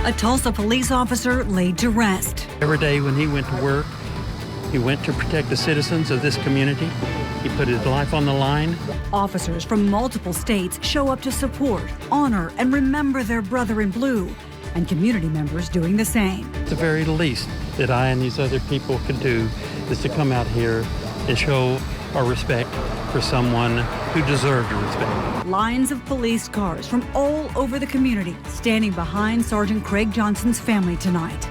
A Tulsa police officer laid to rest. Every day when he went to work, he went to protect the citizens of this community. He put his life on the line. Officers from multiple states show up to support, honor, and remember their brother in blue, and community members doing the same. The very least that I and these other people could do is to come out here and show our respect for someone who deserved respect. Lines of police cars from all over the community standing behind Sergeant Craig Johnson's family tonight.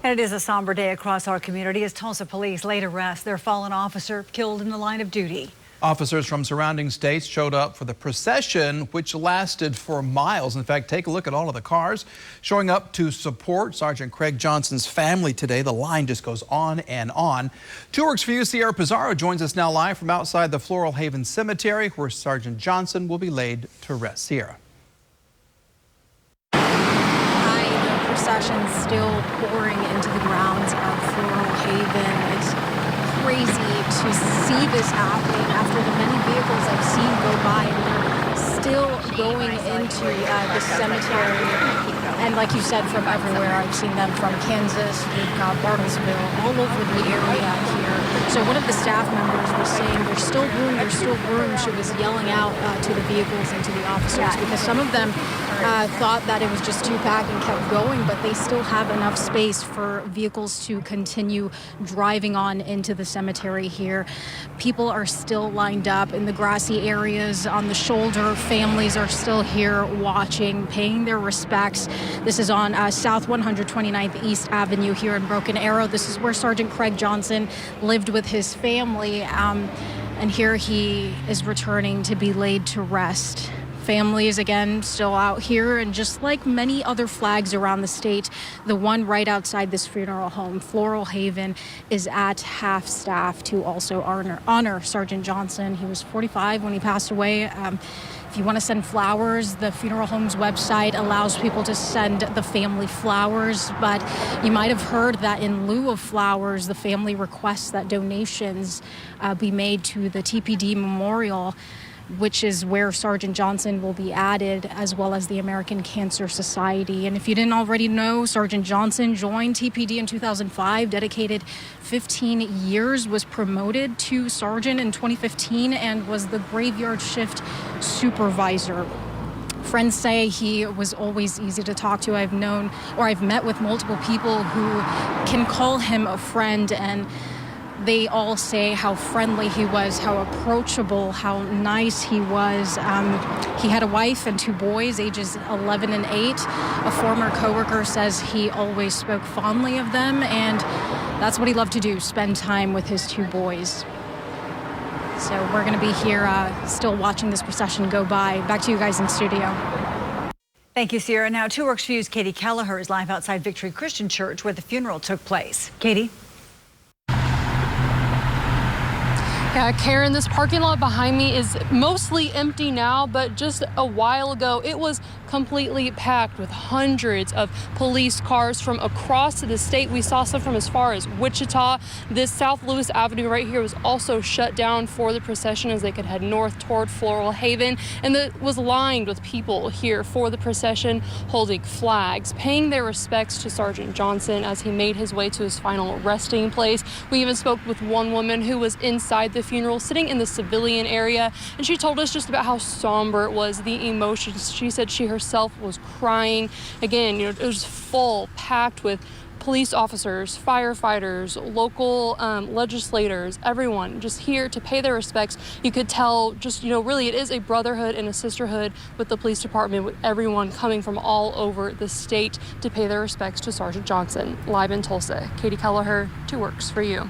And it is a somber day across our community as Tulsa police lay to rest their fallen officer killed in the line of duty. Officers from surrounding states showed up for the procession, which lasted for miles. In fact, take a look at all of the cars showing up to support Sergeant Craig Johnson's family today. The line just goes on and on. 2 Works for You, Sierra Pizarro joins us now live from outside the Floral Haven Cemetery, where Sergeant Johnson will be laid to rest. Sierra. The procession still pouring into the grounds of Floral Haven. It's crazy to see this happening after the many vehicles I've seen go by, and they're still going into the cemetery. And like you said, from everywhere. I've seen them from Kansas, we've got Bartlesville, all over the area here. So one of the staff members was saying, there's still room, there's still room. She was yelling out to the vehicles and to the officers because some of them thought that it was just too packed and kept going, but they still have enough space for vehicles to continue driving on into the cemetery here. People are still lined up in the grassy areas on the shoulder. Families are still here watching, paying their respects. This is on South 129th East Avenue here in Broken Arrow. This is where Sergeant Craig Johnson lived with his family, and here he is returning to be laid to rest. Families, again, still out here, and just like many other flags around the state, the one right outside this funeral home, Floral Haven, is at half staff to also honor Sergeant Johnson. He was 45 when he passed away. If you want to send flowers, the funeral home's website allows people to send the family flowers, but you might have heard that in lieu of flowers, the family requests that donations be made to the TPD Memorial, which is where Sergeant Johnson will be added, as well as the American Cancer Society. And if you didn't already know, Sergeant Johnson joined TPD in 2005, dedicated 15 years, was promoted to sergeant in 2015, and was the graveyard shift supervisor. Friends say he was always easy to talk to. I've met with multiple people who can call him a friend, and they all say how friendly he was, how approachable, how nice he was. He had a wife and 2 boys, ages 11 and 8. A former coworker says he always spoke fondly of them, and that's what he loved to do, spend time with his 2 boys. So we're going to be here still watching this procession go by. Back to you guys in studio. Thank you, Sierra. Now, 2 Works for You's Katie Kelleher is live outside Victory Christian Church, where the funeral took place. Katie? Yeah, Karen, this parking lot behind me is mostly empty now, but just a while ago, it was completely packed with hundreds of police cars from across the state. We saw some from as far as Wichita. This South Lewis Avenue right here was also shut down for the procession as they could head north toward Floral Haven, and it was lined with people here for the procession, holding flags, paying their respects to Sergeant Johnson as he made his way to his final resting place. We even spoke with one woman who was inside the funeral, sitting in the civilian area, and she told us just about how somber it was, the emotions. She said she herself was crying. Again, it was full, packed with police officers, firefighters, local legislators, everyone just here to pay their respects. You could tell just, really it is a brotherhood and a sisterhood with the police department, with everyone coming from all over the state to pay their respects to Sergeant Johnson. Live in Tulsa, Katie Kelleher, 2 Works for You.